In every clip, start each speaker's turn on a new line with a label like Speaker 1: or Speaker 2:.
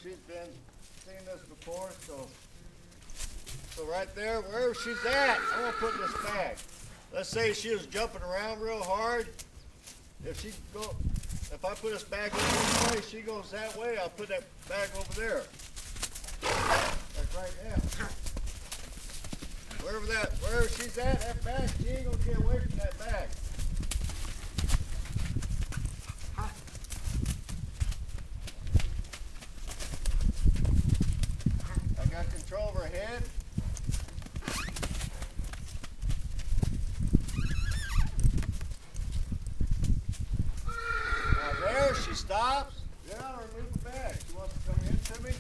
Speaker 1: she's been seen this before, so right there, wherever she's at, I'm gonna put this bag. Let's say she was jumping around real hard. If I put this bag over this way, she goes that way, I'll put that bag over there. Like right now. Wherever she's at, that bag, she ain't gonna get away from that bag. I got control of her head. Now there, she stops. Then I'll remove the bag. She wants to come into me.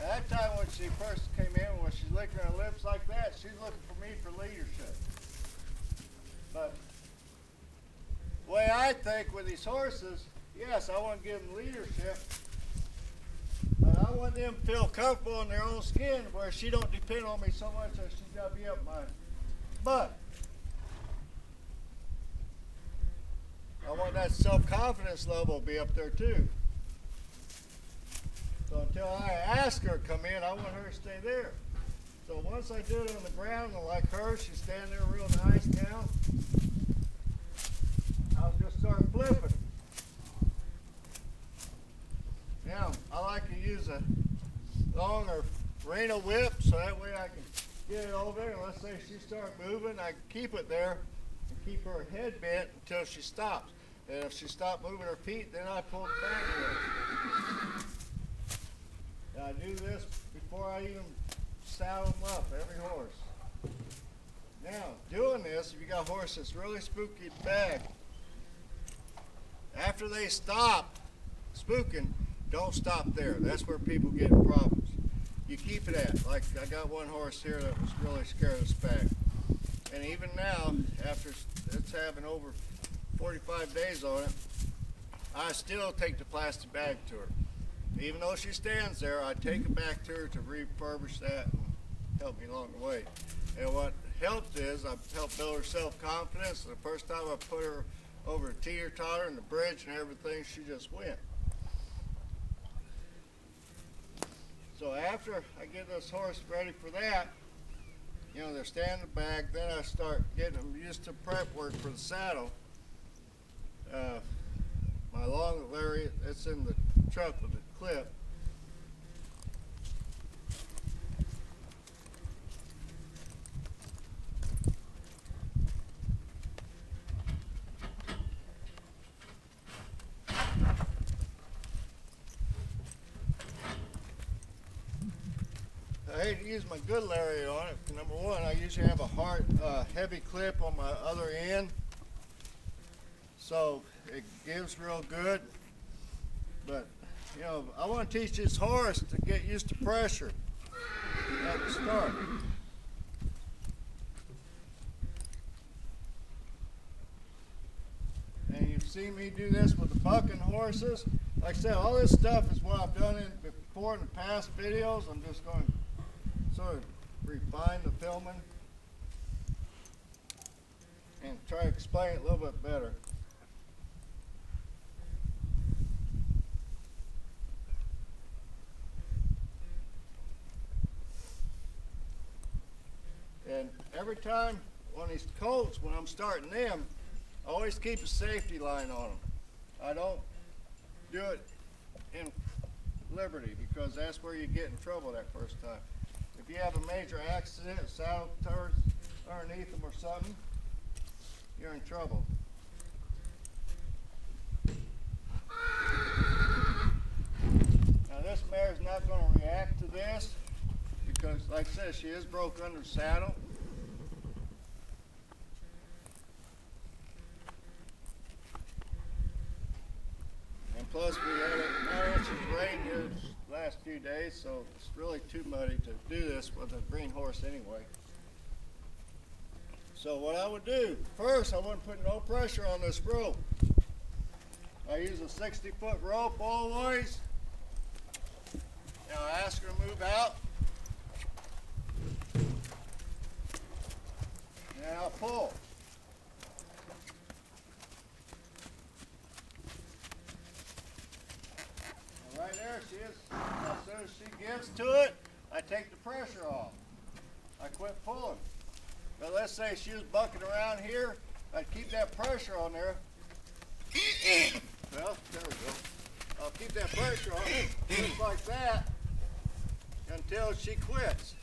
Speaker 1: At that time when she first came in, when she's licking her lips like that, she's looking for me for leadership. But the way I think with these horses, yes, I want to give them leadership, but I want them to feel comfortable in their own skin where she don't depend on me so much that she's got to be up my butt. I want that self-confidence level to be up there too. So until I ask her to come in, I want her to stay there. So once I do it on the ground, and like her, she's standing there real nice now, I'll just start flipping. Now, I like to use a longer Reno whip, so that way I can get it over there, and let's say she starts moving, I can keep it there and keep her head bent until she stops. And if she stops moving her feet, then I pull the bag away. And I do this before I even saddle them up, every horse. Now, doing this, if you got a horse that's really spooky at the back, after they stop spooking, don't stop there. That's where people get in problems. You keep it at, like I got one horse here that was really scared of spag. And even now, after it's having over 45 days on it, I still take the plastic bag to her. Even though she stands there, I take it back to her to refurbish that and help me along the way. And what helped is I've helped build her self-confidence. The first time I put her over a teeter-totter and the bridge and everything, she just went. So after I get this horse ready for that, you know, they're standing in the bag, then I start getting them used to prep work for the saddle. My long lariat, it's in the truck with the clip. I hate to use my good lariat on it. Number one, I usually have a hard, heavy clip on my other end, so it gives real good. But you know, I want to teach this horse to get used to pressure at the start. And you've seen me do this with the bucking horses. Like I said, all this stuff is what I've done before in the past videos. I'm just going to sort of refine the filming and try to explain it a little bit better. And every time on these colts, when I'm starting them, I always keep a safety line on them. I don't do it in liberty because that's where you get in trouble that first time. If you have a major accident, a saddle turns underneath them or something, you're in trouble. Now this mare is not going to react to this because, like I said, she is broke under the saddle. And plus we had a 9 inches rain here the last few days, so it's really too muddy to do this with a green horse anyway. So what I would do, first I wouldn't put no pressure on this rope. I use a 60-foot rope always. Now I ask her to move out. And I'll pull. as soon as she gets to it, I take the pressure off. I quit pulling. But let's say she was bucking around here, I'd keep that pressure on there. Well, there we go. I'll keep that pressure on, just like that, until she quits.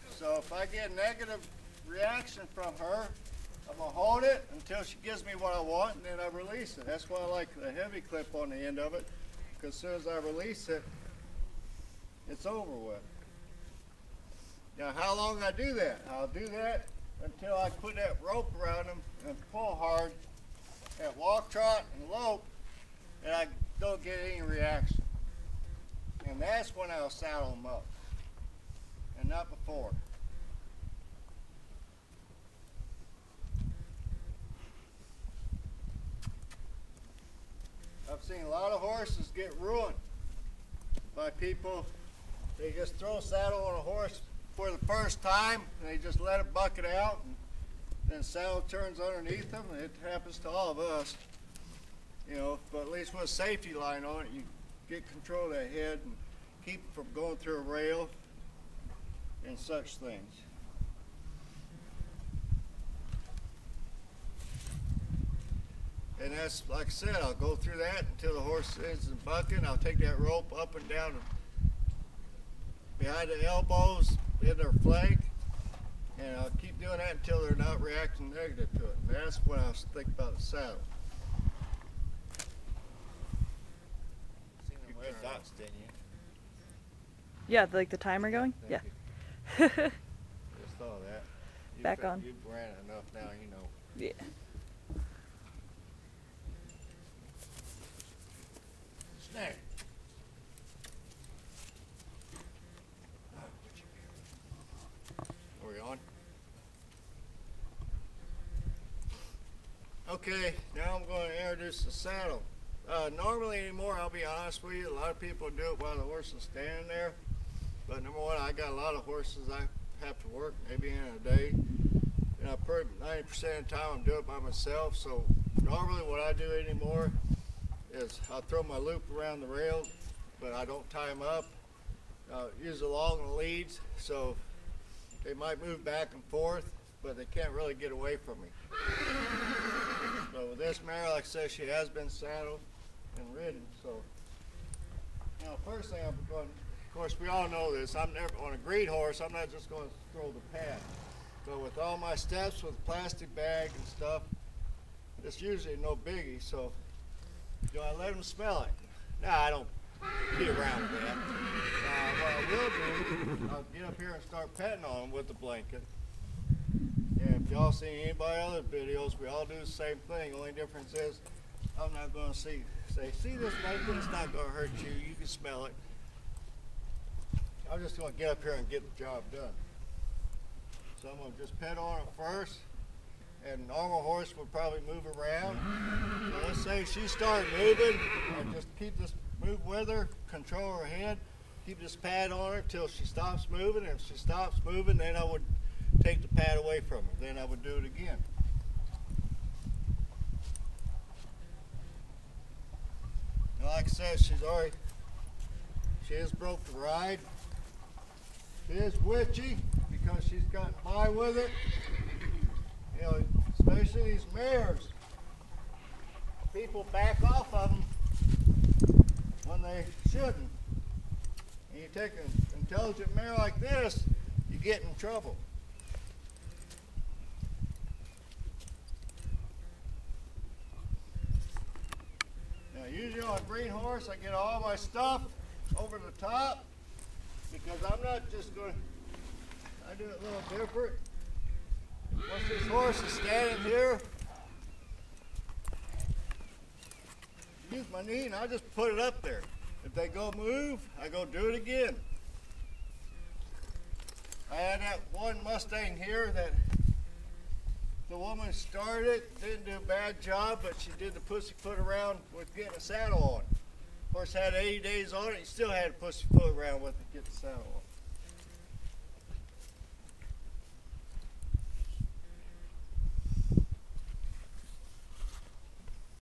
Speaker 1: So if I get a negative reaction from her, I'm going to hold it until she gives me what I want, and then I release it. That's why I like the heavy clip on the end of it, because as soon as I release it, it's over with. Now how long I do that? I'll do that until I put that rope around them and pull hard at walk, trot, and lope, and I don't get any reaction. And that's when I'll saddle them up, and not before. I've seen a lot of horses get ruined by people. They just throw a saddle on a horse for the first time, and they just let it buck it out, and then the saddle turns underneath them, and it happens to all of us. You know, but at least with a safety line on it, you get control of that head and keep it from going through a rail and such things. And that's, like I said, I'll go through that until the horse ends in bucking. I'll take that rope up and down behind the elbows, in their flank, and I'll keep doing that until they're not reacting negative to it. And that's when I think about the saddle.
Speaker 2: Seen them red dots, didn't you?
Speaker 3: Yeah, like the timer going?
Speaker 1: Thank
Speaker 3: Yeah.
Speaker 1: Just saw that.
Speaker 3: Back on.
Speaker 1: You've ran it enough now, you know.
Speaker 3: Yeah.
Speaker 2: Snag.
Speaker 1: Are we on? Okay, now I'm going to introduce the saddle. Normally anymore, I'll be honest with you, a lot of people do it while the horse is standing there. But number one, I got a lot of horses I have to work maybe in a day. And I pretty 90% of the time I'm doing it by myself. So normally what I do anymore is I'll throw my loop around the rail, but I don't tie them up. Use along the leads, so they might move back and forth, but they can't really get away from me. So with this mare, like I said, she has been saddled and ridden. So now, first thing I'm going, of course, we all know this. I'm never on a great horse. I'm not just going to throw the pad. So with all my steps with plastic bag and stuff, it's usually no biggie. So do I let them smell it? No, I don't get around with that. What I will do, I'll get up here and start petting on them with the blanket. And if y'all see anybody other videos, we all do the same thing. The only difference is I'm not going to say, see this blanket, it's not going to hurt you. You can smell it. I'm just going to get up here and get the job done. So I'm going to just pet on it first. And a normal horse would probably move around. So let's say she started moving, and just keep this, move with her, control her head, keep this pad on her till she stops moving. And if she stops moving, then I would take the pad away from her. Then I would do it again. Now, like I said, she has broke the ride. She is witchy because she's gotten by with it. You know, especially these mares. People back off of them when they shouldn't. And you take an intelligent mare like this, you get in trouble. Now, usually on a green horse, I get all my stuff over the top because I'm not just going to, I do it a little different. Once this horse is standing here, use my knee and I just put it up there. If they go move, I go do it again. I had that one Mustang here that the woman started, didn't do a bad job, but she did the pussyfoot around with getting a saddle on. Horse had 80 days on it, he still had a pussyfoot around with it to get the saddle on.